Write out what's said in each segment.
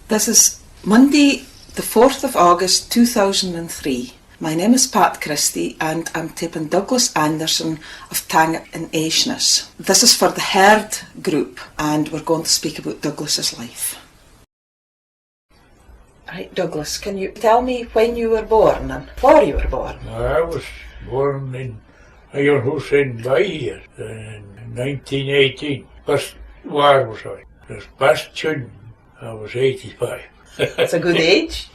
This is Monday, the 4th of August 2003. My name is Pat Christie and I'm taping Douglas Anderson of Tanget in Aishness. This is for the Herd group and we're going to speak about Douglas's life. Right, Douglas, can you tell me when you were born and where you were born? I was born in a young house in Bay here in 1918. First war was I. It was past children. I was 85. That's a good age.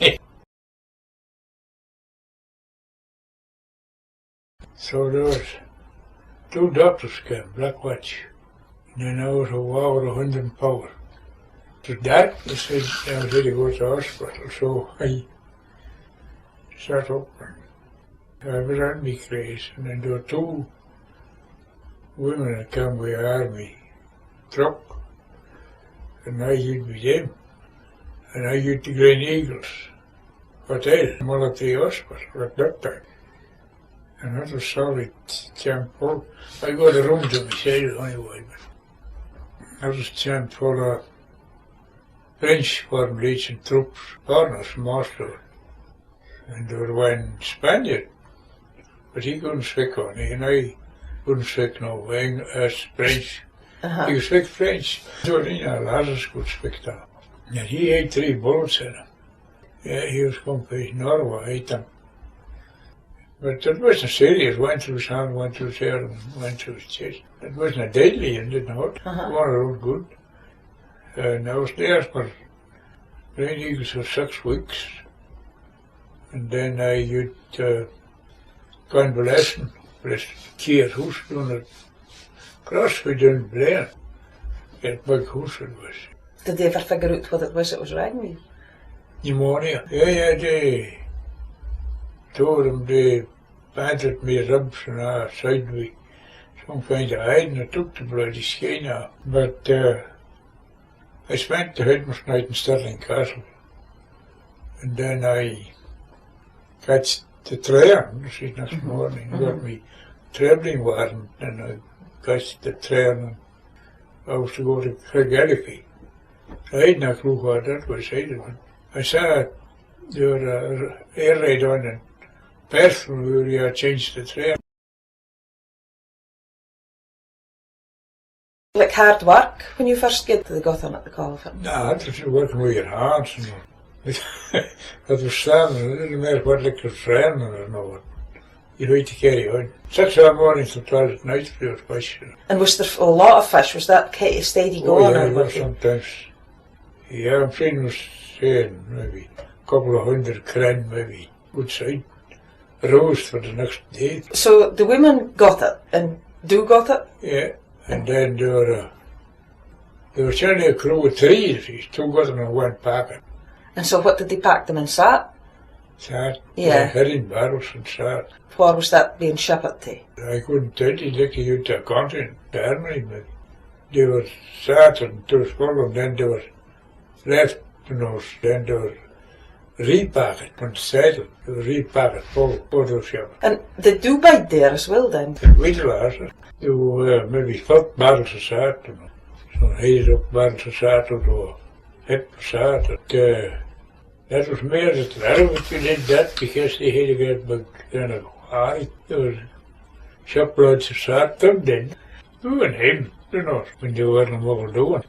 So there was two doctors came, Black Watch. And then I was over 100 power. So that I said I was ready to go to the hospital. So I sat up and I was on my place. And then there were two women that came with an army truck. And I hid with them. And I hid the Green Eagles Hotel, military hospital at that time. And that was solid jam full. I got a room to myself anyway, but that was jam full of French foreign legion troops, foreigners most of it. And there was one Spaniard, but he couldn't speak on it, and I couldn't speak no French. He could speak French. So lads could speak that. And he had 3 bullets in him. Yeah, he was going to Norway, ate them. But it wasn't serious. Went through his hand, went through his hair, and went through his chest. It wasn't deadly and didn't hurt. It was good. And I was there for Green Eagles for 6 weeks. And then I had convalescent for this care house doing it. CrossFit in Blair. That big house it was. Did they ever figure out what it was that was wrong with you? Pneumonia. Yeah, they told them they banded me ribs and side me some kind of iron. I took the bloody skin out. But I spent the Christmas night in Stirling Castle. And then I got the train the next morning. Got me travelling warrant and I got the train and I was to go to Craigellachie. I had no clue what that was either. I saw your air raid on in Perth where you changed the train. Like hard work when you first get to the Gotham at the Colvin? No, that was working with your hands and that was standing, it didn't matter what like your friend or no. You had to carry on. 6 in the morning to 12 at night for your fish. And was there a lot of fish? Was that kind of steady going? Oh yeah, sometimes. Yeah, I'm saying was saying maybe a couple of 100 cran maybe. Good side. Roast for the next day. So the women got it and got it? Yeah. And then there were generally a crew of 3, 2 got them in one packet. And so what did they pack them in sat? Sat? Yeah. Herring barrels and sat. Where was that being shipped to? I couldn't tell you, like you to a continent, Germany maybe. They were sat and to full and then they were left, then they were repacked on the saddle. They were repacked full those ships. And they do bide there as well then? Wheelers. They were maybe 4 barrels of sat, So heated up barrels of sat or hip of sat. That was more that relevant we did that because they had to get big kind of high. There was shiploads of sat them then. Doing him, when they weren't overdoing.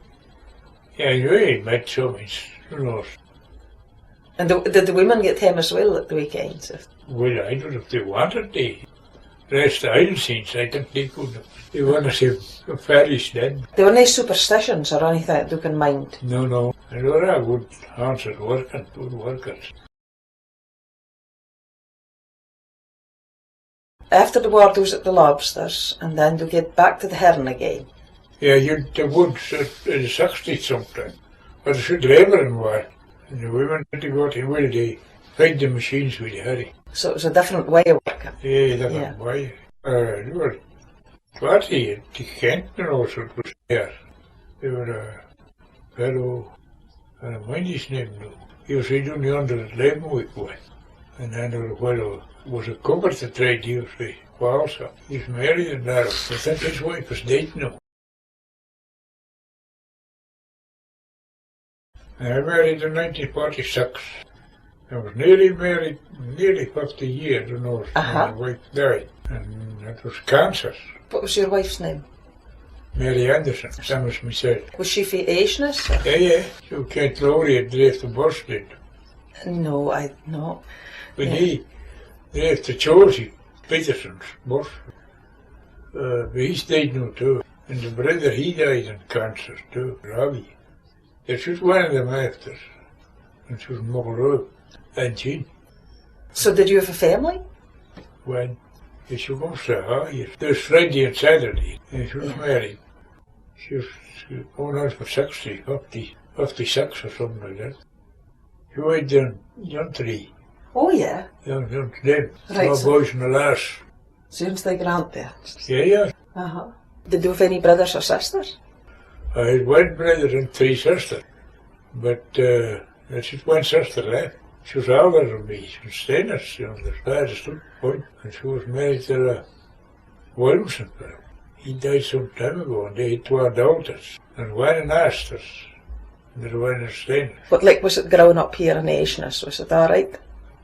Yeah, you met some, And did the women get him as well at the weekends? Well, I don't know if they wanted to. The rest of the island scenes, I think they could. They wanted to see fairies then. There were no superstitions or anything that you can mind? No. They were all good hands at working, good workers. After the war, there was at the lobsters, and then to get back to the herring again. Yeah, the woods in the 60s sometime. But it should labour in war. And the women had to go to where they find the machines with the herring. So it was a different way of working? Yeah, different way. They were 20 at the Kent, so it was there. They were a fellow, I don't mind his name now. He was doing the 111 week one. And then there was a fellow was a cover to trade he was with also. He's married and that. I think his wife is dead now. I married in 1946. I was nearly married, nearly 50 years, when my wife died. And it was cancer. What was your wife's name? Mary Anderson, same as myself. Was she from Aishness? Yeah. She came to Lowry, drove to Bursted. No, I not. But he drove to Chelsea, Peterson's, Bursted. But he's died now too. And the brother, he died in cancer too, Robbie. This was one of them after. And she was Muckle and Jean. So did you have a family? When she was here. There was Friday and Saturday, and she was married. She was going on for 56 or something like that. She went down young three. Oh yeah? Young them. Right, Small boys and the lass. Sounds like grandparents. Yeah. Did you have any brothers or sisters? I had one brother and three sisters. But there's just one sister left. She was older than me. She was Steiners, the fairest point. And she was married to Williamson. He died some time ago, and they had 2 daughters. And one in Asters, and the one in Steiners. But like, was it growing up here in Aishness? Was it alright?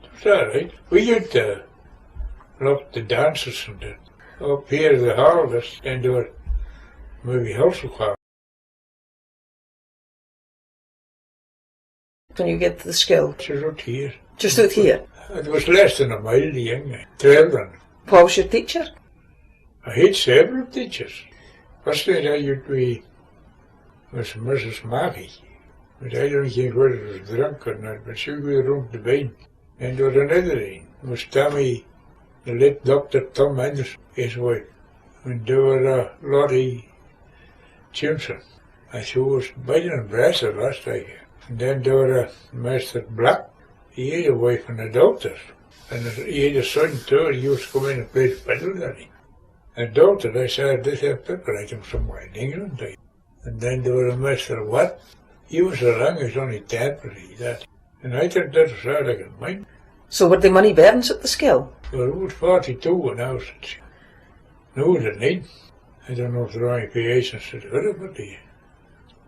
It was alright. We used to love the dances and that. Up here the harvest, and there were maybe Hulsel. When you get to the school? Just out here. Just out here? It was less than a mile, the young children. What was your teacher? I had several teachers. First thing I used to be was Mrs. Maggie. But I don't think whether it was drunk or not, but she was around the vein. And there was another one. It was Tommy, the late Dr. Tom Anderson, his wife. And there were Lottie Simpson. And she was biting and breasted last time. And then there were Master Black. He had a wife and a daughter. And he had a son too, and he used to come in and play the fiddle there. And daughter, I said, this have pepper item somewhere in England. And then there was a Master Watt. He was around, he was only temporary, that. And I thought that was all I could mind. So were there many bairns at the school? Well, it was 42 when I was at school. No, there ain't. I don't know if there are any patients to do it,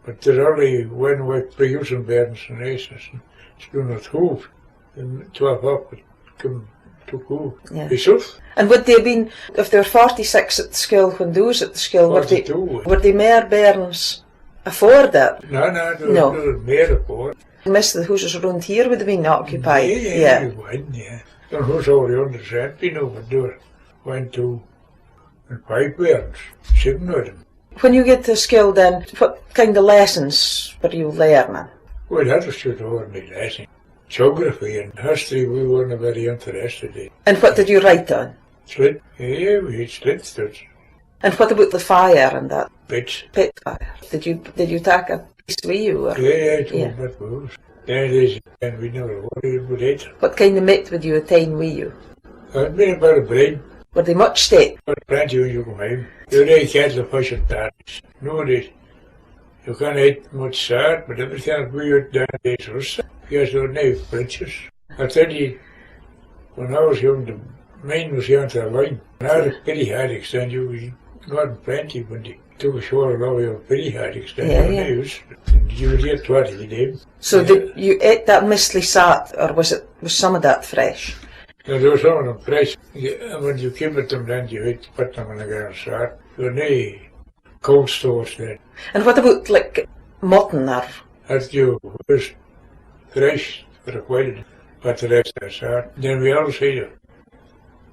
but there are only one way producing bairns and aces, and it's doing it hoof. And 12 up would come to go. Yeah. Yourself? And would they have been, if there were 46 at the school when those at the school, were they more bairns afore that? No, there were more afore. Most of the houses around here would have been occupied. Yeah. The house over under Shetland over there, 1, 2, and 5 bairns, 7 of them. When you get to school then, what kind of lessons were you learning? Well, that was just ordinary lesson. Geography and history we weren't very interested in. And what did you write on? Slit. Yeah, we had slits. And what about the fire and that? Pits. Pit fire. Did you take a piece with you? Or? Yeah, that was. Then it is, and we never worried about it. What kind of meat would you attain with you? I'd been about a bread. Were they much steak? But plenty when you come home. You really cattle and fish and tarts. Nowadays, you can't eat much salt, but everything we ate down days was because there were no bridges. I tell you, when I was young, the mine was down to the line. Now the pity haddocks, then you got plenty when they took ashore and over pity haddocks. And you would get 20 a day. So did you ate that mistly salt, or was some of that fresh? No, there was some of them fresh. When you keep it them, then you had to put them in the ground salt. There were no cold stores then. And what about like mutton or? As you was fresh for a while, but the rest of the salt. Then we always had a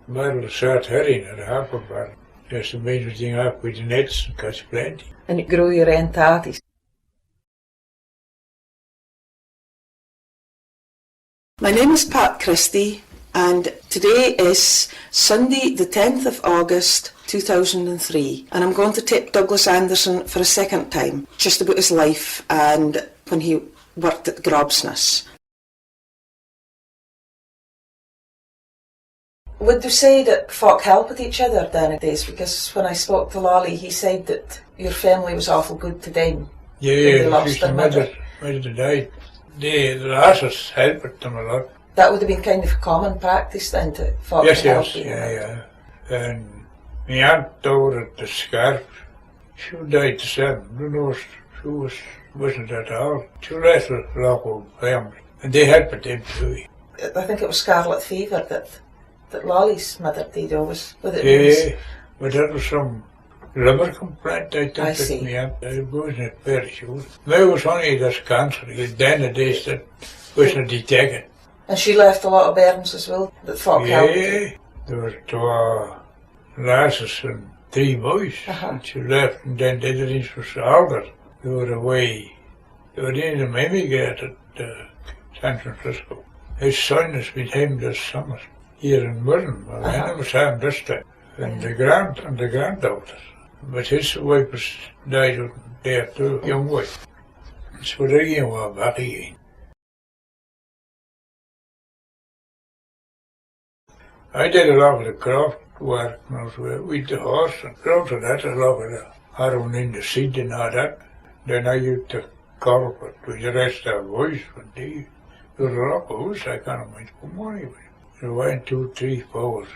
barrel of salt herring and a half a barrel. That's the main thing up with the nets and catch plenty. And you grew your own tatties. My name is Pat Christie, and today is Sunday the 10th of August 2003, and I'm going to tip Douglas Anderson for a second time, just about his life and when he worked at Grobsness. Would you say that folk helped each other nowadays? Because when I spoke to Lolly, he said that your family was awful good to them. Yeah, she's the mother died. The lasses helped them a lot. That would have been kind of a common practice then to folk help. Yes, yeah. And my aunt over at the Scarf, she died the same. Who knows wasn't at all. She left with a local family. And they helped them too. I think it was scarlet fever that Lolly's mother died of. Was it? Yeah, but that was some liver complaint, I think, I that see. me up. I wasn't very sure. Maybe it was only this cancer. Then it is that wasn't detected. And she left a lot of bairns as well that folk helped. Yeah, there was two lasses and 3 boys. And she left, and then the others was older. They were away. They were in the emigrated San Francisco. His son has been home this summer here in Norn. Well, I never saw him this time. And the granddaughter. But his wife was died there too, young wife. So they came back again. I did a lot of the craft work when I was with the horse and craft and that, a lot of the harrowing in the seed and all that. Then I used to carpet with the rest of the boys when they was a lot of house, I can't imagine for money. There went 2, 3, 4.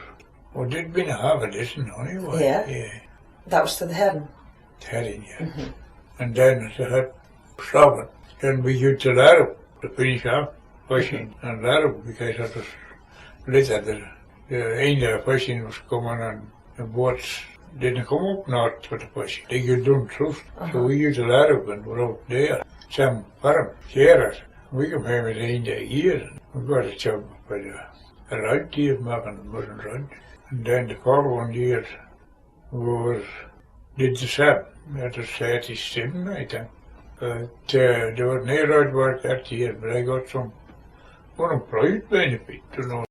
Well, did been a half a dozen anyway. Yeah? That was to the herring? Herring, yeah. And then I had stopped. Then we used to Larrow to finish up fishing and Larrow because that was later the end of the fishing was coming and the boats didn't come up north for the fishing. They could do truth. So we used to Larrow and we're out there. Some farm, Sierras. We came home at the end of the year and we got a job by the rod deer making the mud and rod. And then the following year we did the same. That was 37, I think. But there was no road work that year, but I got some unemployed benefit, you know.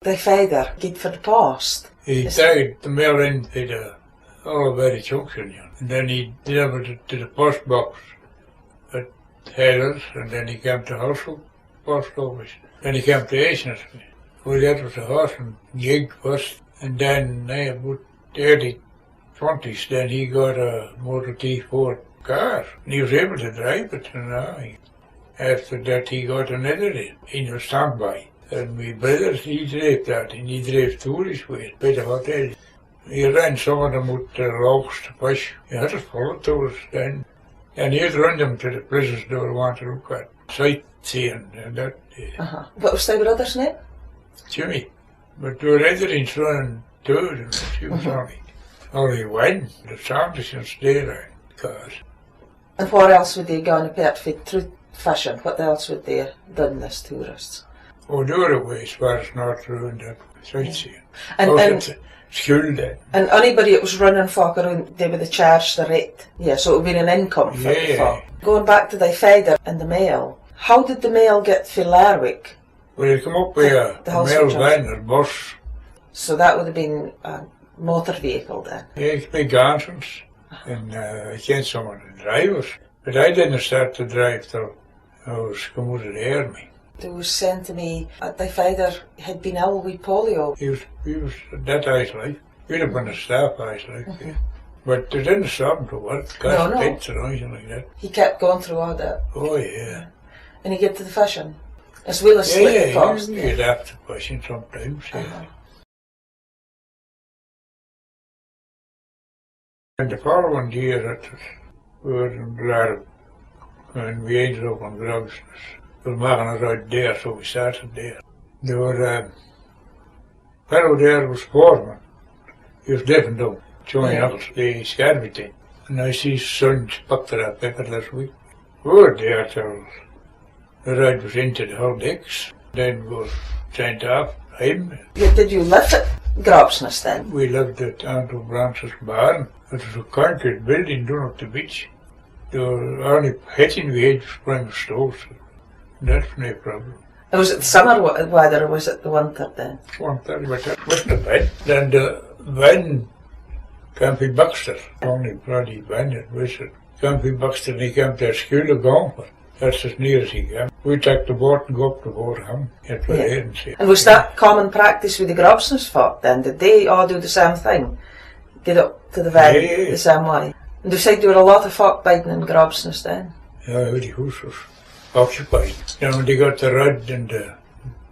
The father did for the past. He died the mail in at the Olivetti Junction, and then he delivered it to the post box at Heather's, and then he came to Hussle post office. Then he came to Aishnes. Well, that was a horse and gig first, and then about early 20s, then he got a Motor T4 car, and he was able to drive it, you know. After that, he got another in a standby. And my brother, he drove that, and he drove tourists with it, by the hotel. He ran some of them with the logs to fish. He had us full of tourists then. And he'd run them to the places they would want to look at, sightseeing and that. What was their brother's name? Jimmy. But there were others running too, and she was only one. The Sandersons there, cars. And what else would they gone apart through fishing? What else would they have done as tourists? Oh, the other way as far as North Road and that sightseeing. And school then. And anybody that was running folk around, they would charge the rate. Yeah, so it would be an income for the folk. Going back to the father and the mail, how did the mail get to Larwick? Well, they come up with a mail van or bus. So that would have been a motor vehicle then? Yeah, it's big Gansons. And I can't someone to drive us. But I didn't start to drive till I was come out of the army. They was saying to me that their father had been ill with polio. He was that eyes like. He'd have been a staff eyes like. Yeah. But they didn't stop him to work, cast pits or anything like that. He kept going through all that. Oh yeah. And he get to the fishing, as well as slip cost. Yeah, he'd have to fishing sometimes. Yeah. And the following year, we were in Glarb, and we ended up on Grogsness. We were making it out there, so we started there. There were fellow there was foreman. He was deaf and dumb, Johnny Huddles, the Scarborough thing. And I see his son spoke to that paper last week. We were there till the ride was into the whole decks. Then we were sent off home. Did you live at Grobsness then? We lived at Andrew Brance's barn. It was a concrete building down at the beach. There were only heating we had sprung stoves. That's no problem. And was it the summer weather or was it the winter then? Winter, but that wasn't bad. Then the van, Campy Baxter, only bloody van it was it. Campy Baxter, and he came to a school of Gauntlet. That's as near as he came. We took the boat and go up to Boreham. And was that common practice with the Grobsness folk then? Did they all do the same thing? Get up to the van the same way? And they said there were a lot of folk biding in Grobsness then? Yeah, the house was occupied. Now when they got the rod and the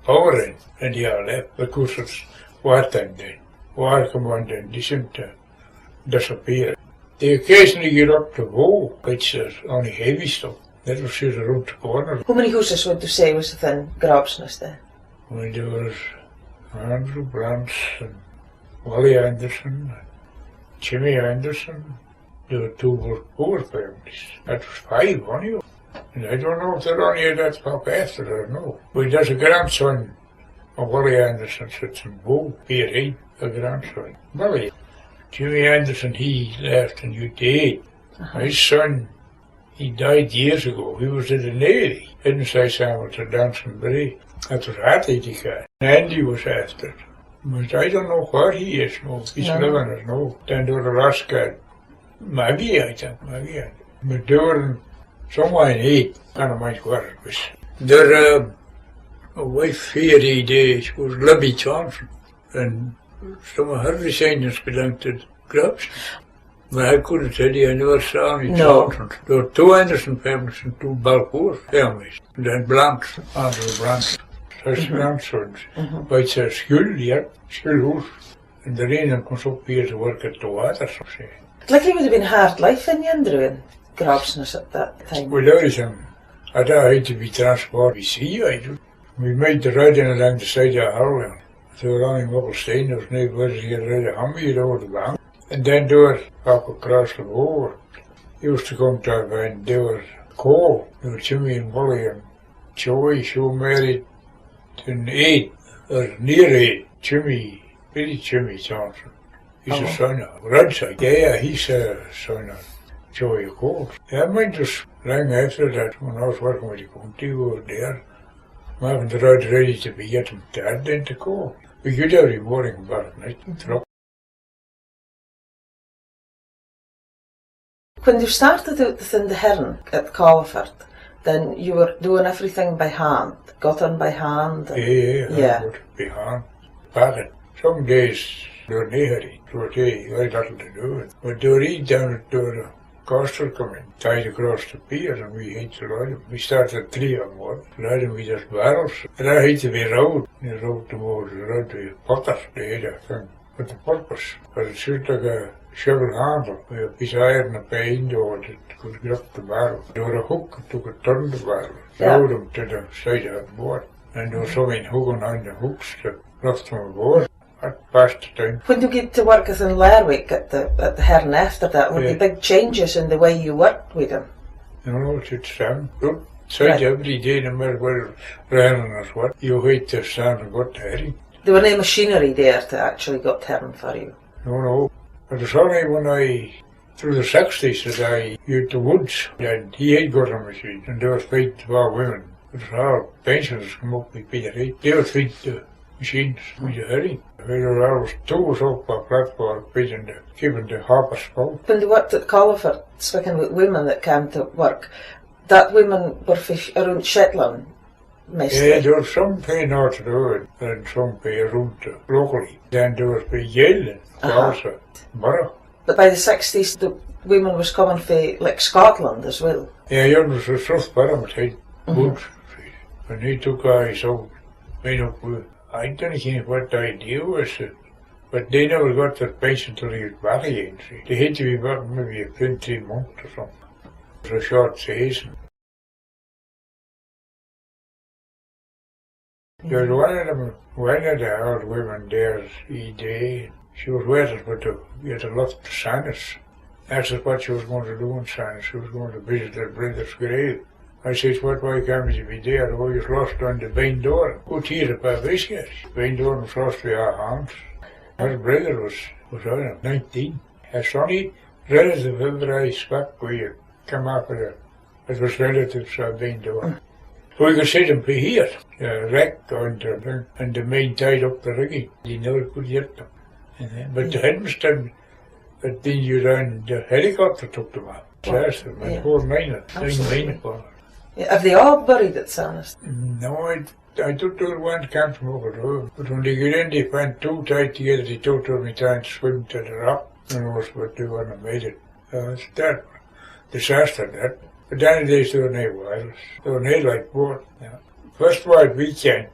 power in, and they all left, because it's wartime then. War come on then, they seemed to disappear. They occasionally get up to go, which is only heavy stuff. That was just around the corner. How many houses would you say was within Grabsness there? When there was Andrew Brants and Wally Anderson, and Jimmy Anderson, there were two poor families. That was 5, wasn't it? And I don't know if they're only at that pop after, I don't know. But there's a grandson of Wally Anderson sits in Bow, Pierre, a grandson. Wally. Jimmy Anderson, he left in UT8. His son, he died years ago. He was in the Navy. Didn't say Samuel to Dansonbury. That was Hattie he got. Andy was after. But I don't know where he is now. He's living or no. Then there was a rascal. Maggie, I think. Maggie. But they were somewhere in 8. I don't mind where it was. Their wife here he did, she was Libby Johnson. And some of her descendants belonged to Grabs. But I couldn't tell you, I never saw any Johnsons. There were 2 Anderson families and 2 Balcour families. And then Blancs, Andrew Blancs. His grandsons. But it's school house. And the rain comes up here to work at the water, so say. Like it would have been hard life in Andrew in Grabsness at that time. Well, there is him. I had to be transported by sea, I do. We made the riding along the side of Harlan. They were only Mucklestein, there was nobody to get rid of Humby over the bank. And then they were up across the road. They used to come to us and they were coal. They were Jimmy and Wally and Joey. She was married in 8, or near 8. Billy Jimmy Johnson. He's a son of Redside. Yeah, he's a son of Joey Cole. Yeah, I might just rang after that when I was working with the county over there. I'm having the road ready to be getting dad then to go. We get every morning about night and truck. When you started out within the Hearn at Colliford, then you were doing everything by hand, got on by hand. And, yeah. By hand. Packet. Some days they were near so they had nothing to do. But they were eat down at the coastal coming, tied across the pier, and we had to ride them. We started 3 on board, riding with just barrels. And I had to be rowed. They rowed them over the road to potters, they had a thing with the purpose. But it should like a shovel handle with a piece of iron and a paint over that could grip the barrel. There was a hook that could turn the barrel, rowed them to the side of the board. And there was something hooking on the hooks to lift them aboard. That passed the time. When you get to work as in Lerwick at the Hearn after that, were there big changes in the way you worked with them? No, it's good. Outside every day, no matter where raining or what, you had to stand and got the herring. There were no machinery there to actually got herring for you? No. It was only when through the 60s, that I used the woods, and he had got a machine, and they were feed to our women. It was all pensioners come up with Peter Heath. They would feed the machines with the herring. There were always 2 up a platform keeping the hoppers full. When they worked at Colliford, speaking with women that came to work, that women were around Shetland, mostly? Yeah, there was some pay north to do it, and some pay around locally. Then there was pay Yale and also Borough. But by the 60s, the women was coming from like Scotland as well? Yeah, there was a soft pyramid head, woods. When he took eyes out, made up with I don't know what the idea was, but they never got their pension till they got back again. See. They had to be back maybe 3 months or something. It was a short season. There was one of the old women there, she was waiting for to get a lot of Sanus. That's what she was going to do in Sanus. She was going to visit her brother's grave. I said, why can't you be there? Oh, you lost on the main door. Goed hier, een paar weekjes. The main door was lost by our hands. Her brother was 19. His sonny, relative every spec where you come up with it was relatives of the main door. So we could see them be here. Wrecked on the thing, and the main tied up the rigging. You never could get them. But the headmaster, but then you ran, the helicopter took them up. There's them, and 4 miners, 9 miners. Have they all buried at Sanus? No, I took the one camp from over there. But when they get in, they found 2 tied together. They took me trying to swim to the rock. And it was what they wouldn't have made it. It's that disaster, that. But then they were no wireless. They were no like boat. Yeah. First wild weekend,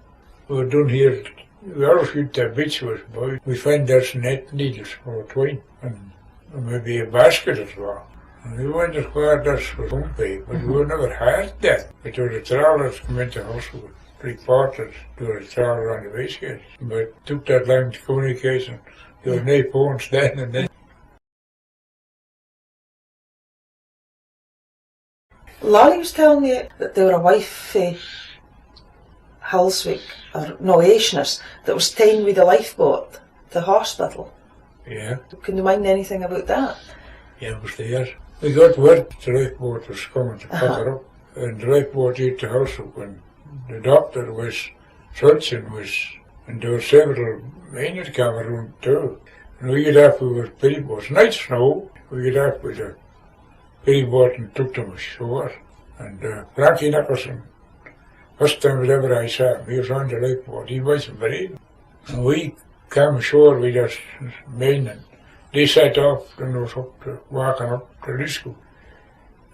we were down here. We always shoot the beach was boy. We find there's net needles for a twine. And maybe a basket as well. And we wondered where this was going to be, but we never heard that. But there were the trawlers come into the house with reporters, there were the trawler on the waistcoat. But it took that long to communication. There were no phones then and then. Lolly was telling me that they were a wife Halswick, or no, Aishness, that was taken with a lifeboat to the hospital. Yeah. Can you mind anything about that? Yeah, it was there. We got word the lifeboat was coming to pick her up. And the lifeboat hit the house up and the doctor was searching and there were several in the Cameroon too. And we got off with pity boats. Night snow, we got off with a pity boat and took them ashore. And Frankie Nicholson, first time ever I saw him, he was on the lifeboat, he wasn't buried. And we came ashore with us men and they set off and was walking up to Lisco.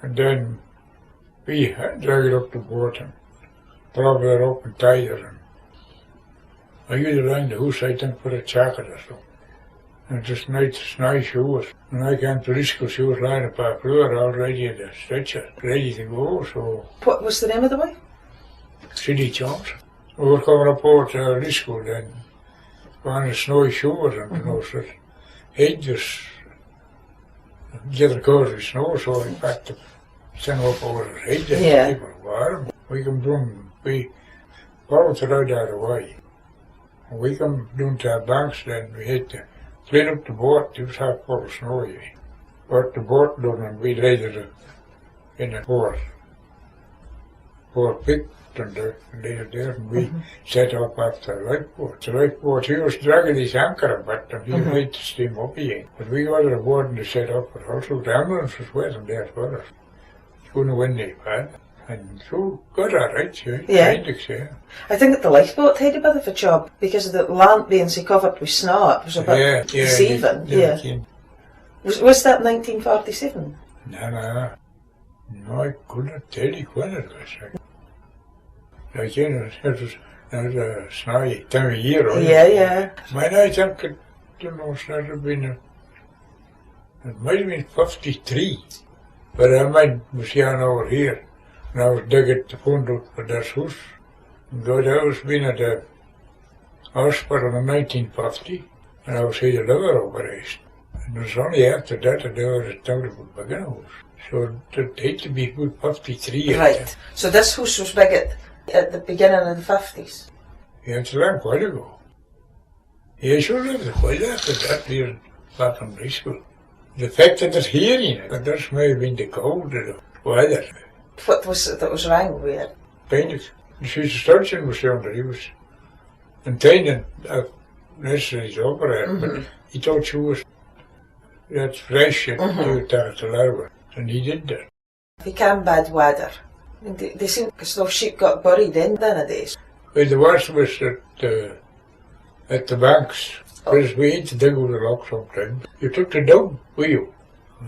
And then we dragged up the boat and propped her up and tied her. And I used around the house, I think, for a jacket or so. And just nice shoes. When I came to Lisco, she was lying upon the floor already in the stretcher, ready to go, so... What was the name of the wife? City Jones. We were coming up over to Lisco then, on the snowy shores and you know, so he'd just get a coat of snow, so in fact, to send up over his head, and people were warm. We come down, we followed it out of the way. And we come down to our banks then, we had to clean up the boat, it was half full of snow, But the boat done and we laid it in a four pick and laid it there and we set up after the lifeboat. The lifeboat, he was dragging his anchor about and he made to steam up again. But we got aboard and they set up, but also the ambulance was waiting there for us. It's going to win the bad. And so, got alright, yeah. I think that the lifeboat had a bit of a job because of the land being so covered with snow, it was a bit deceiving. Was that 1947? No, I couldn't tell you when it was. Like, you know, it was a snowy time of year, right? Yeah. Mine, I think it, you know, it might have been 53, but I might was here over here. And I was digging the phone out for this house. And I was been at the hospital in 1950, and I was here to liver operation. And it was only after that they were told about beginning house. So it had to be about 53. Right. So this house was big at the beginning of the 50s? Yeah, it's a long while ago. Yeah, sure, it was a while after that here back in high school. The fact that it's here, you know, that may have been the cold or the weather. What was it that was wrong with it? Painted. The surgeon was younger, he was intending a necessary operator, but he thought she was that fresh and he would take it to Larva, and he did that. If he came bad weather, they seem as though sheep got buried in nowadays. Well, the worst was at the banks, because we had to dig with the lock sometimes. You took the dog with you.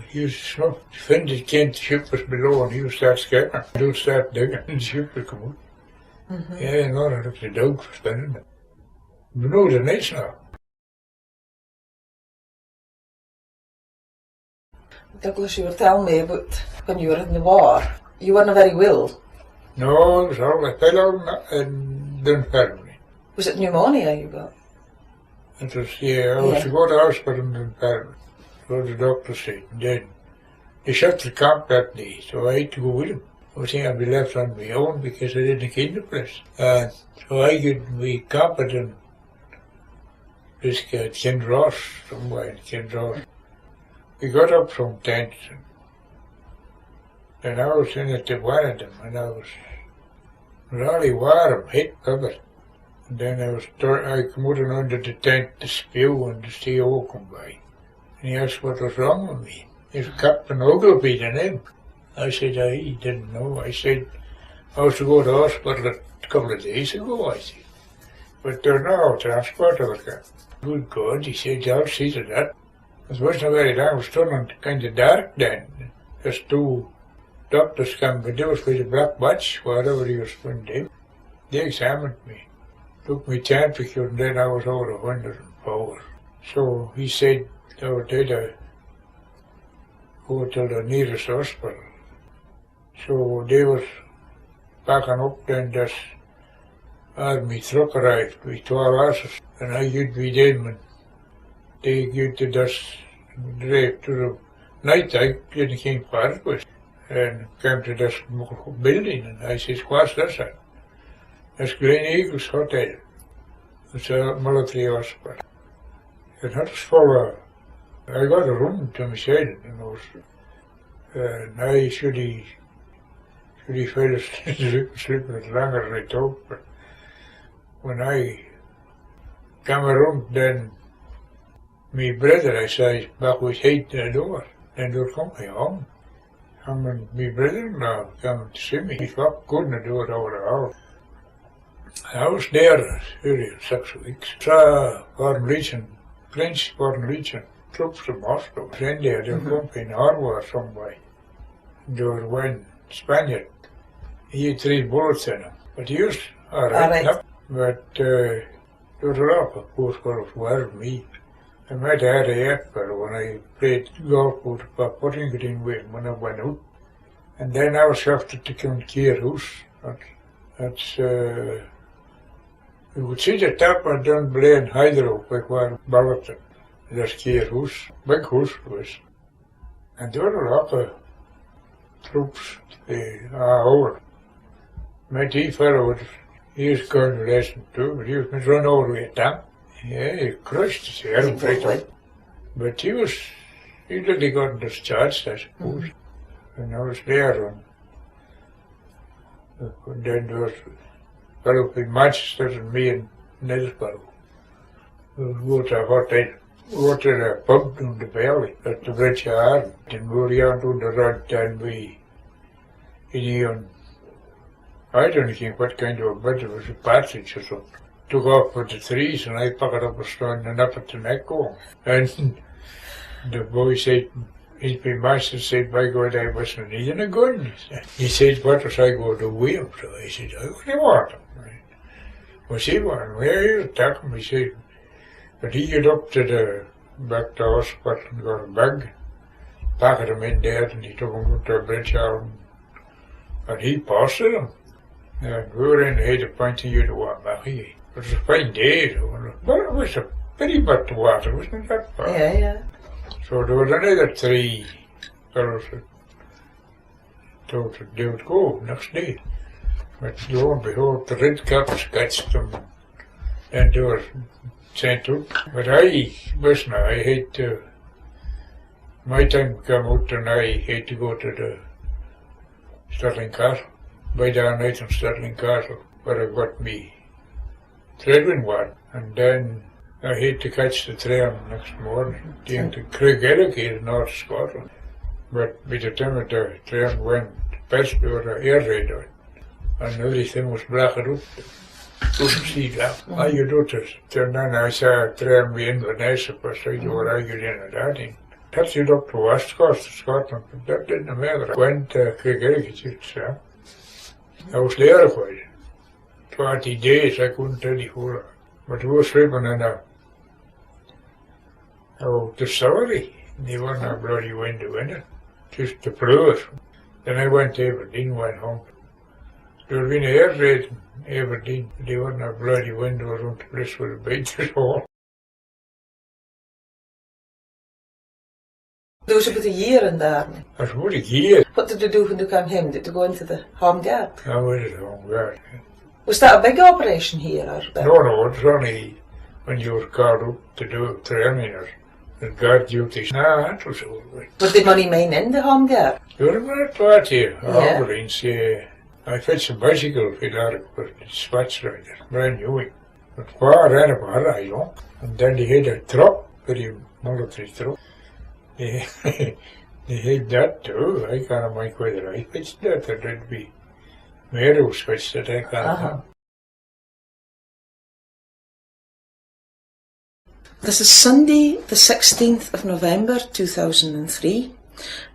He was snuff. When the ship was below and he would start scattering. He would start digging and the ship would come out. Yeah, and all I looked at the dog for spinning it. We know the nights now. Douglas, you were telling me about when you were in the war. You weren't very well. No, it was all I fell out and didn't hurt me. Was it pneumonia you got? It was, I was to go to the hospital and didn't hurt me. So the doctor said, and then they shut the camp that day, so I had to go with him. I think I'd be left on my own because I didn't get the place. So I could be camping in this Kinross, somewhere in Kinross. We got up from tents and I was in at one of them and I was really warm, head covered. And then I come out and under the tent to spew and the CO come by. And he asked what was wrong with me. He said, Captain Ogilvy, the name. I said, I didn't know. I said, I was to go to the hospital a couple of days ago, I said. But there's no transport over there. Good God, he said, I'll see to that. It wasn't very long, it was turning kind of dark then. Just two doctors came, but they was with the black watch, whatever he was going to do. They examined me, took my temperature, and then I was over 104. So he said, they did go to the nearest hospital. So they were backing up then that army truck arrived with 12 horses. And I used with them and they used to just drive to the night. I didn't came far with and came to this building and I said, what's this at? It's Green Eagles Hotel. It's a military hospital. And that was full of, I got a room to myself, you know. And I should he fell asleep as long as I talked, but when I came around then my brother, I saw back with head to the door, and they're coming home. And my brother-in-law came to see me. He knocked good on the door over the house. I was there 6 weeks. Saw Foreign Legion, French Foreign Legion, troops from Moscow. Then they were coming in Norway or some way. They were one Spaniard. He had 3 bullets in him, but he was alright. But there was a lot of poor girls were me. I met had a yapper when I played golf with putting it in with when I went out. And then I was after to come to Keir House. That's you would see the top of Dunblane Hydro by where Ballerton. That's Keir House. Big house was. And there were a lot of troops over. My tea fellow, he was going to lesson too, but he was run over with a tank. Yeah, he crushed his hair right up. But he really got discharged, I suppose. And I was there and then there was a fellow in Manchester and me in Middlesbrough. We go to a hotel. We go to the pub down the valley at the Bridge of Ireland. And we were down to the road and I don't think what kind of a bed it was, a partridge or something. Took off with the trees and I picked up a stone and up at the neck going. And the boy said, his master said, by God, I wasn't needing a gun. He said, what was I going to do with him? So I said, I only want him. Was he one? Where are you taking him? He said, but he got up to back to the hospital and got a bag, packed him in there and he took him to the Bridge out and he posted him. And we were in the head of pointing you to one back here. It was a fine day, but it was a pretty bit of water, wasn't it that far? Yeah. So there was another 3 fellows that thought that they would go next day. But lo and behold, the red caps catched them and they were sent out. But I had to, my time came out and I had to go to the Stirling Castle. By that night in Stirling Castle, where I got me threading one. And then I had to catch the train next morning down to Craigellachie in North Scotland. But by the time the train went past, there was an air raid on, and everything was blacked out. Couldn't see that. All you do is turn on, I saw a train with Inverness, but I were arguing in that thing. That's it up to West Coast of Scotland, but that didn't matter. I went to Craigellachie, I was there for 20 days, I couldn't tell you who. But we were sleeping in the distillery. They weren't a bloody window in it, just the floors. Then I went to Aberdeen, went home. There had been an air raid in Aberdeen. They weren't a bloody window around the place where the beds was all. There was about a year in the army. That was about a year. What did you do when you came home? Did you go into the Home Guard? I went to the Home Guard. Was that a big operation here? Or No, it was only when you were called up to do training or guard duties. No, that was all right. Was the money mine in the Home Guard? You were a party, ambulance, yeah. I fetched a bicycle for that, but the Scots rider, brand new one. But far ran a bar, I know. And then they had a truck, very military truck. They had that too. I can't mind whether I fetched that or did be Meadows fetched it, I can't. This is Sunday, the 16th of November 2003.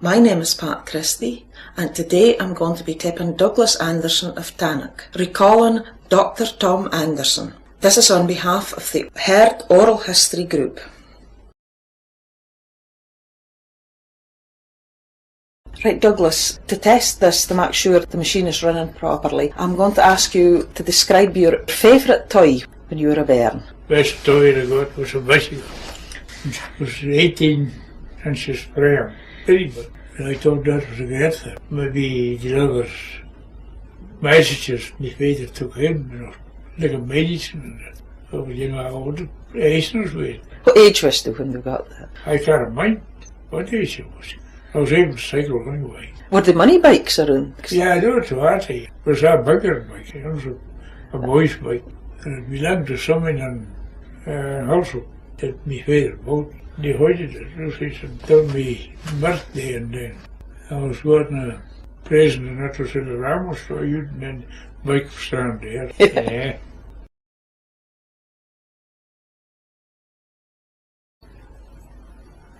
My name is Pat Christie, and today I'm going to be tipping Douglas Anderson of Tannock, recalling Dr. Tom Anderson. This is on behalf of the Heard Oral History Group. Right, Douglas, to test this, to make sure the machine is running properly, I'm going to ask you to describe your favourite toy when you were a bairn. Best toy I got was a bicycle. It was 18 inches frame, very big. And I thought that was a great thing. Maybe delivers messages my father took in, you know, like a medicine and that. So, you know, all the listeners with. What age was you when you got that? I can't mind what age it was. I was able to cycle anyway. Were the money bikes around? Yeah, they were too hard. It was a bigger bike. It was a boy's bike. And it belonged to someone in also that my father bought. They hoided it. It was until my birthday, and then I was getting a present, and that was in the Ramos store, and then the bike was standing there. Yeah.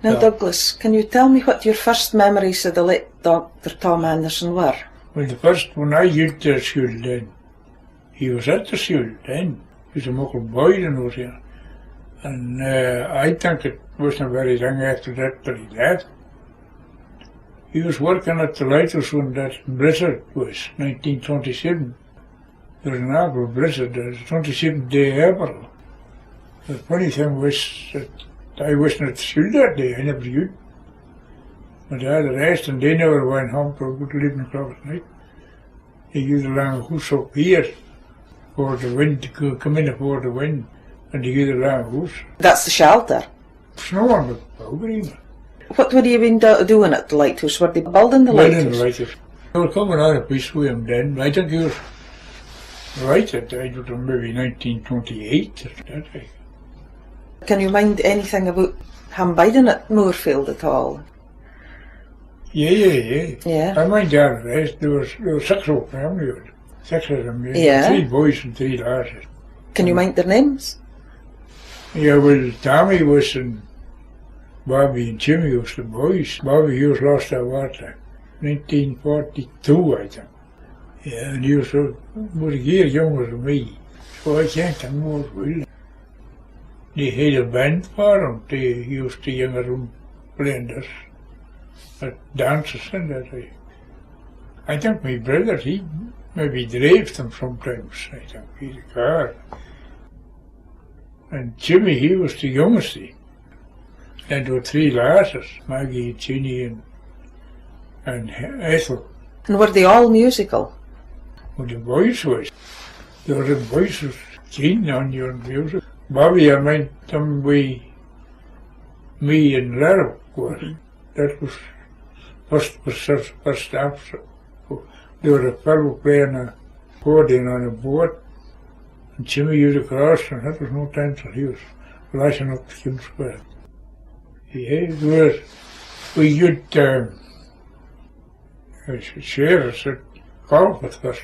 Now, Douglas, can you tell me what your first memories of the late Dr. Tom Anderson were? Well, the first one I used to school then, he was at the school then. He was a muckle boy in those years. And I think it wasn't very long after that he left. He was working at the lighthouse when that blizzard was, 1927. There was an awful blizzard, the 27th day of April. The funny thing was that I wasn't at school that day, I never used. My dad had rest and they never went home till about 11 o'clock at night. They used a long house up here for the wind to come in before the wind, and they used a long house. That's the shelter. Snowing with powder. What would you have been doing at the lighthouse? Were they building the lighthouse? Building the lighthouse. They were coming on a piece with him then. I think he was right at that, maybe 1928 or that day. Can you mind anything about him biding at Moorfield at all? Yeah. I mind that rest. There was 6 of them, 6 of them, yeah. 3 boys and 3 lasses. Can you mind their names? Yeah, well, Tommy was and Bobby and Jimmy was the boys. Bobby, he was lost at water, 1942, I think. Yeah, and he was about a year younger than me, so I can't think more well. They had a band for him. They used to young room playing this at dances and that. I think my brother, he maybe drove them sometimes. I think he had a car. And Jimmy, he was the youngest. And there were 3 lasses, Maggie, Ginny and Ethel. And were they all musical? Well, the boys was. There were the boys was keen on your music. Bobby, I meant them with me and Lara were. That was first after. There was a fellow playing a accordion on a boat, and Jimmy used a cross, and that was no time till he was flashing up the Kim Square. Yeah, we used share us at golf with us.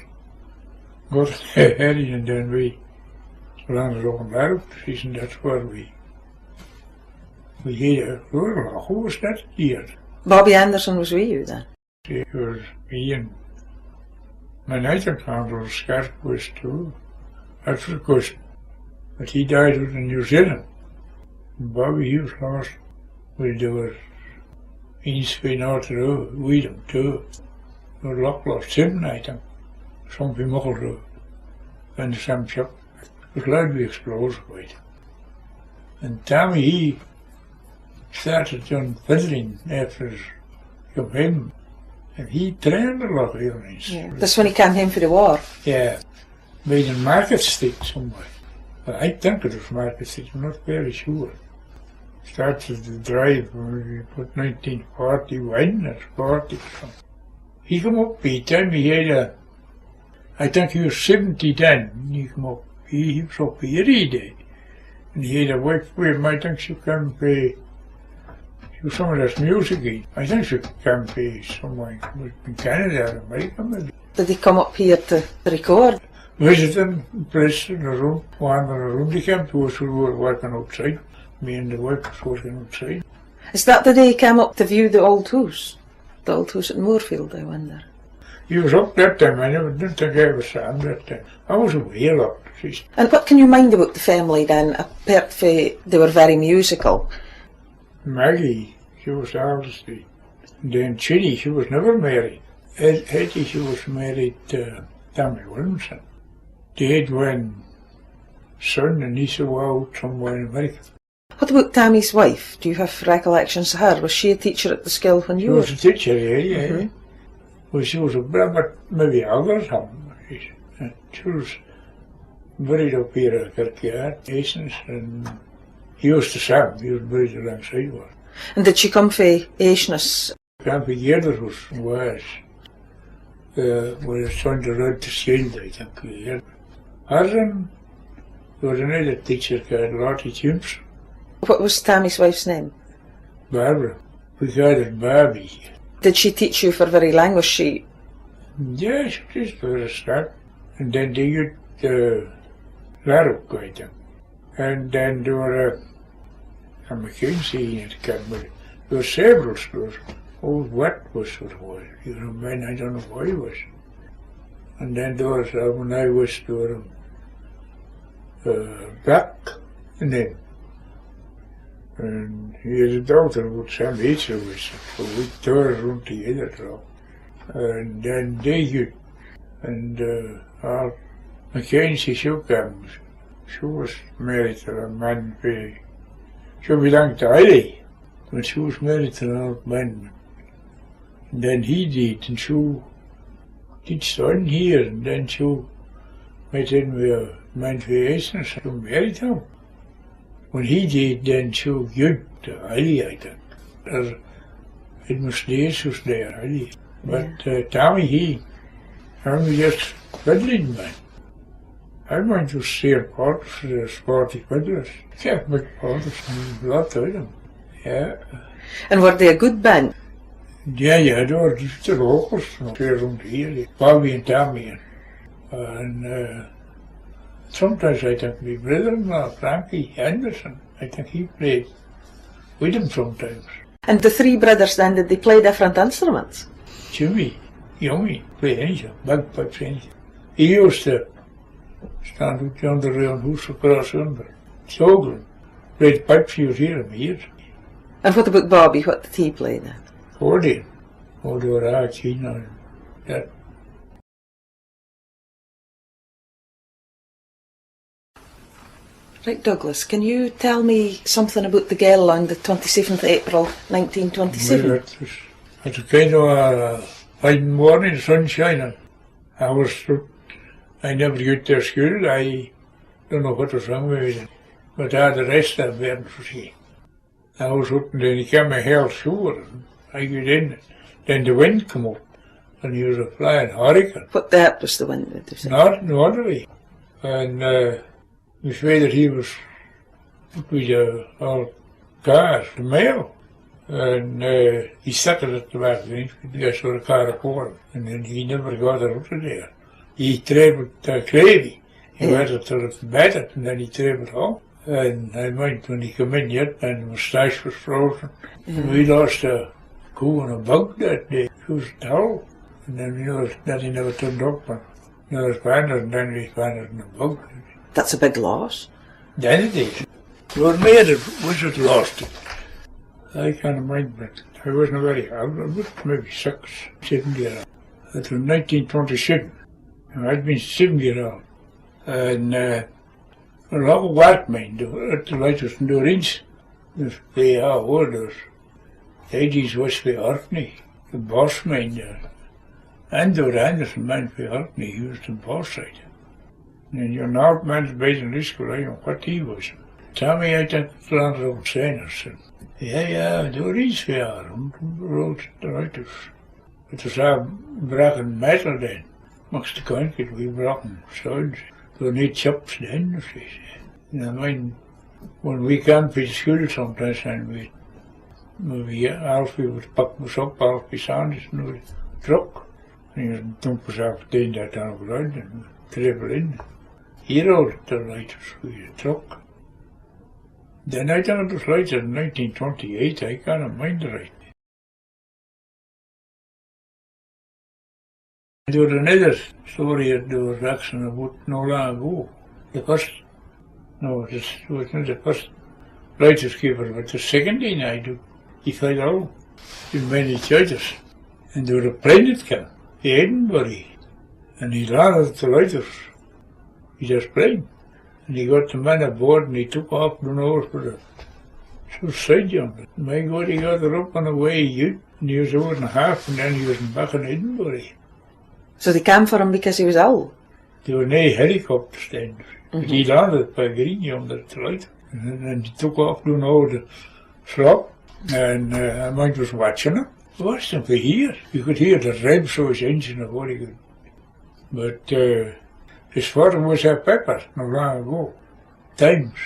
Go to Eddie, and then we landed on that season. That's where we had a who was that year? Bobby Anderson was with you then? It was me and my nighter was Scott was too. That's the cousin. But he died out in New Zealand. And Bobby, he was lost. Well, there was Eastway North Road, Weedham too. There was Loch 7, I think. Something Muckle Road. And the same shop. It was loudly explosive, right? And Tommy, he started on fiddling after he came home. And he trained a lot of evenings. Yeah. That's when he came home for the war? Yeah. Made in Market Street somewhere. But I think it was Market Street, I'm not very sure. Started the drive when we put 1941 or 40 or something. He come up, he told me he had I think he was 70 then. He come up, he was up here every day. And he had a wife with him, I think she came play. She was some of this music. I think she came play somewhere in Canada or America maybe. Did he come up here to record? Visiting, place in the room, one in the room. They came to us, we were working outside. Me and the wife was working outside. Is that the day he came up to view the old house? The old house at Moorfield, I wonder. He was up that time, I didn't think I ever saw him that time. I was away a lot. And what can you mind about the family then, apart from they were very musical? Maggie, she was obviously And then Chitty, she was never married. Hetty, she was married to Tommy Williamson. They had one son and he saw out somewhere in America. What about Tammy's wife? Do you have recollections of her? Was she a teacher at the school when you were? She was a teacher, yeah. Well, she was a bit maybe older or something. She was buried up here at Kirkyard, Athens, and he used to Sam, he was buried alongside her. And did she come from Athens? Camp Gerder was his son to run to Shetland, I think. There was another teacher called Lottie James. What was Tammy's wife's name? Barbara. We called her Barbie. Did she teach you for very language? She? Yeah, she just for a start. And then they used Laruk, I think. And then there were a Mackenzie in the camp. There were several schools. Old Wet was what it was. You know, man, I don't know why it was. And then there was, when I was there, Black, the name. And he had a daughter with Sam Hitcher with him, so we tore around together though. And then they used, and Mackenzie Shukam, she was married to a man, she belonged to Eddie, but she was married to an old man. And then he did, and she did son here, and then she met in with a man for Athens, she married him. When he did, then she good to Eddie, I think. It must days was there, Eddie. But Tommy, was just fiddling, man. I went to see a part for the sporty fiddlers. Yeah, big partners, a lot of them. Yeah. And were they a good band? Yeah, they were just the locals from around here. Bobby and Tommy. And sometimes I think my brother-in-law, Frankie Anderson, I think he played with them sometimes. And the three brothers then, did they play different instruments? Jimmy, Youngie, play anything, bagpipes, anything. He used to stand out yonder round house across under. Sogren played pipes, you would hear him here. And what about Bobby? What did he play then? Accordion. Oh, they were all keen on that. Right, Douglas, can you tell me something about the gale on the 27th April 1927? Well, it was kind of a fine morning, sun shining. I never got to school. I don't know what was wrong with me, but all the rest of them for see. I was out and then he came a hell shore and I got in. Then the wind come up and he was a flying hurricane. What depth was the wind? Did you say? Northerly. And my father, he was with all cars, the mail. And he sat at the back bench with the guys for a car for him. And then he never got out of there. He travelled to Cravey. He went up to the bed and then he travelled home. And I mind when he came in yet and the moustache was frozen. And we lost a cow and a bug that day. It was dull. And then we noticed that he never turned up and another spanner and then we spannered in the bug. That's a big loss. Then it is. We were made it, was it lost it? I can't mind, but I wasn't very old. I was maybe 6, 7 years old. It was 1927. And I'd been 7 years old. And a lot of workmen at the lighters in the rings. They are orders. Ladies was for Orkney, the boss man there. And the Anderson man for Orkney, he was the boss side. And your North man's based in this school, I don't know what he was. Tommy, I think, was on Sanders. Yeah, there were these for on the road, the lighters. It was all broken metal then. Amongst the concrete, we broken sides. There were no chops then, she said. And I mean, when we came to school sometimes, and Alfie would pack us up, Alfie Sanders, and with a truck. And he would dump us off down that down the road and travel in. He rode the lighters with a truck. Then I think it was later in 1928, I can't mind right. There was another story that there was action about no long ago. It was not the first lighters keeper, but the second thing I do, he fell out. in many churches. And there was a plane that came, in Edinburgh, and he landed at the lighters. He just plane. And he got the man aboard and he took off and over for the suicide jump. My God, he got her up on the way out, and he was over and a half, and then he was back in Edinburgh. So they came for him because he was ill? There were no helicopters then. But he landed by Green yonder at the light. And then he took off doing over the slop, and I was watching him. Watched him for here. You could hear the revs of his engine of what he could. But his father was a pepper not long ago. Times.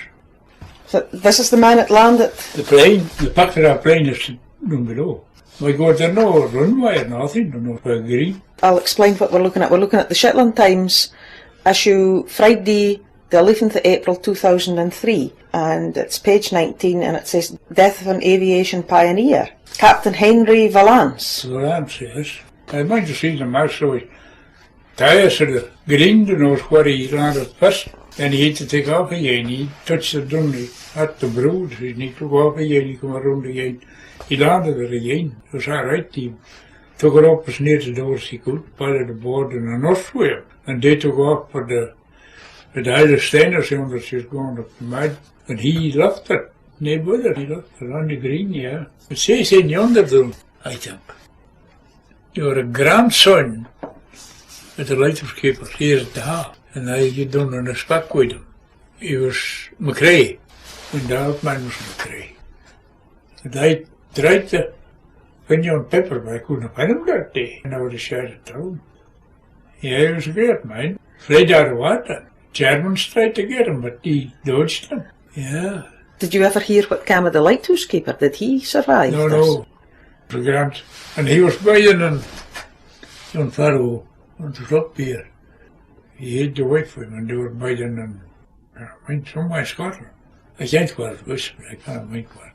So this is the man that landed? The plane, the back of that plane is down below. My God, there's no runway or nothing, no for Green. I'll explain what we're looking at. We're looking at the Shetland Times, issue Friday, the 11th of April 2003, and it's page 19, and it says, Death of an Aviation Pioneer, Captain Henry Valance. Valance, yes. I might have seen the master tires of the Green, you know, where he landed first. Then he had to take off again. He touched the dunley at the brood, and he took off again, he come around again. He landed it again. It was all right. He took it up as near the door as he could, piled it aboard in a north wheel, and they took off for the Irish Steiners yonder. She was going up the mud, and he left it. No bother, he left it on the Green, yeah. It says in yonder though, I think. You were a grandson of the lighthouse keeper here at the Hall, and I get done on a spec with him. He was McRae, when the old man was McRae. And I tried to find you on paper, but I couldn't find him that day. And I would have shared it down. Yeah, he was a great man. Afraid out of water. Germans tried to get him, but he dodged them. Yeah. Did you ever hear what came of the lighthouse keeper? Did he survive No, this? no. It was grand. And he was buying on Farrow, on the top here. He had to wait for him, and they were buying in somewhere in Scotland. I can't where it was, but I can't mind where.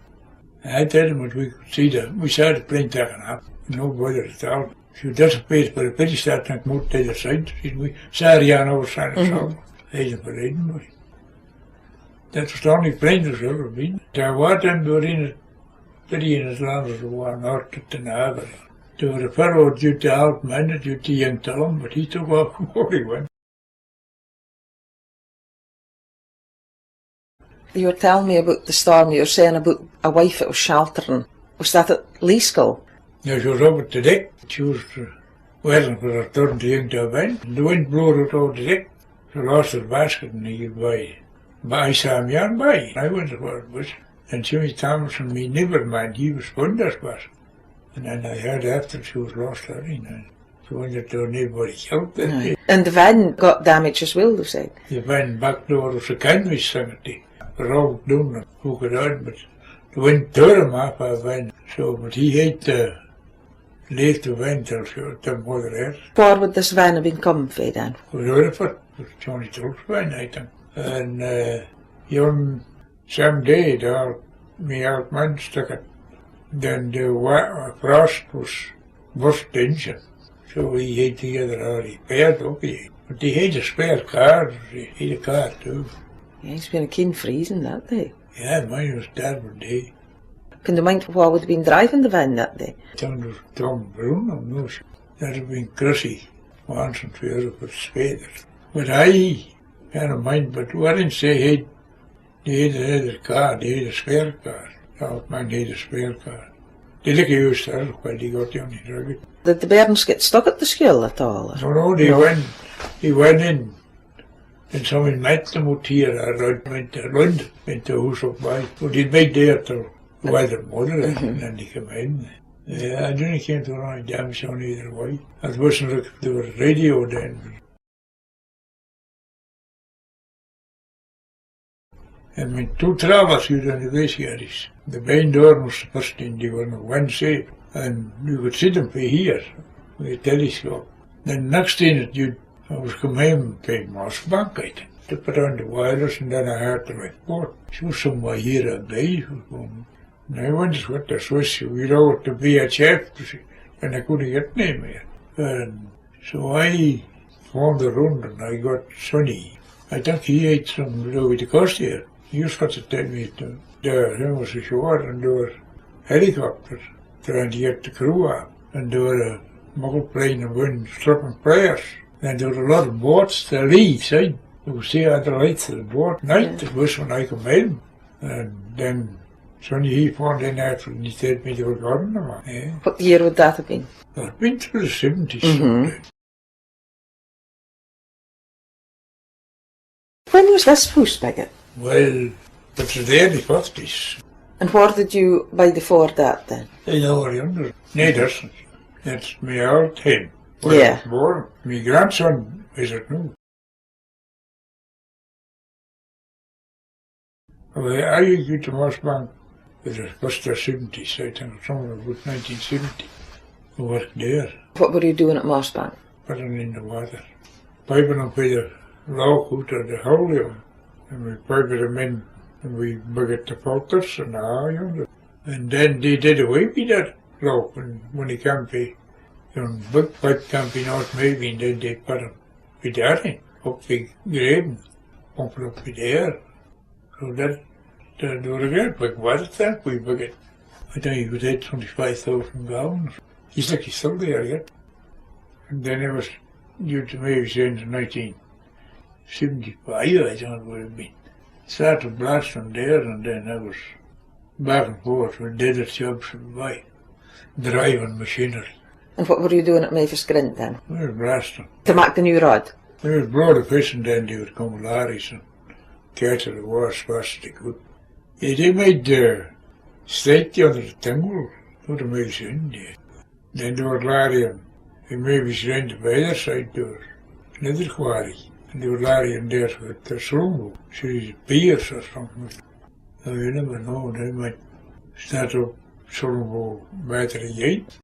I told him that we could see we saw the plane taken up, no bother at all. She disappeared, but the British started to come out the other side. We saw her on our side of South, Agent for Edinburgh. That was the only plane there's ever been. There were them, they were in it, pretty in as long as they were north of the Navarre. There was a fellow due to old man, due to young Tallum, but he took off before he went. You were telling me about the storm. You were saying about a wife that was sheltering. Was that at Leaskill? Yeah, she was over at the deck. She was waiting for her turn to young to a bend. The wind blew out over the deck. She lost her basket and he could buy some yarn by. I went to where it was. And Jimmy Thompson, me neighbour man, he was on this basket. And then I heard after she was lost her in. She wondered there was nobody killed that day. And the van got damaged as well, they said. The van back door was a canvas cemetery. The road down and who could out, but the wind tore him off our van. So, but he had to leave the van till she was done more than that. Where would this van have been coming from then? It was Rutherford. It was Johnny Tul's van, I think. And young Sam Day, me old man stuck it. Then the frost was burst the engine. So he had to get it all repaired up here. But he had a spare car. He had a car too. Yeah, it's been a keen freezing that day. Yeah, mine was terrible day. Can you mind who would have been driving the van that day? I think it was Tom Bruno, no. That had been Chrissy once and two other with spaders. But I can't mind, but what didn't say they had another car, they had a spare car. The old man had a spare car. They look used to it while they got down the drug. Did the bairns get stuck at the school at all? No, they went in. And someone met them out here, I went to London, went to a house up by. But they'd make there till weather moderate, and then they come in. Yeah, I didn't came to run damage on either way. It wasn't like there was radio then. And when two travellers used on the Westgaries, the main door was the first thing they were on one side, and you could see them from here with a telescope. Then next thing that I was coming home by Moss Bank, I think, to put on the wireless, and then I heard the report. She was somewhere here a day. And I wondered what this was. We wrote to VHF, and I couldn't get any more. And so I phoned around, and I got Sonny. I think he had some to do with the coast here. He was got to tell me there was a shore, and there were helicopters. trying to get the crew up. And there were a muggle plane and wind stripping prayers. And there were a lot of boats to leave, see? You could see all the lights of the boat at night. It was when I come in. And then Sonny he phoned in after and he said me they were gone them. What year would that have been? Well, I've been through the 70s. When was this house bigger? Well, it's the early 50s. And where did you buy the Ford at then? In over yonder. Neighbours. That's my old hen. Yeah. I was born. My grandson is it now. Well, I used to Mossbank. It was the 70s, I think, somewhere about 1970. I worked there. What were you doing at Mossbank? Putting in the water. Piping up with the lock out of the hole, and we piped them in, and we bucket the filters and all, And then they did away with that lock when he came to, big pipe came to North maybe, and then they put him with that in, up the grave, pump it up with air. So that, they were a great big water tank we bucket. I think he was 25,000 gallons. He's like he's still there yet. And then it was due to maybe saying in 1975, I don't know what it would have been. Started blasting there, and then I was back and forth with other jobs by driving machinery. And what were you doing at Mavis Grint then? We were blasting. To make the new rod? We would blow the fish and then they would come with lorries and catch the water as fast as they could. Yeah, they made the state under the timber, put the Mavis in there. Then there was lorry and Mavis Grint by the other side there, another quarry. And they were lorry in there with the slumbo. She's beers or something. So you never know, they might start up slumbo battery gate.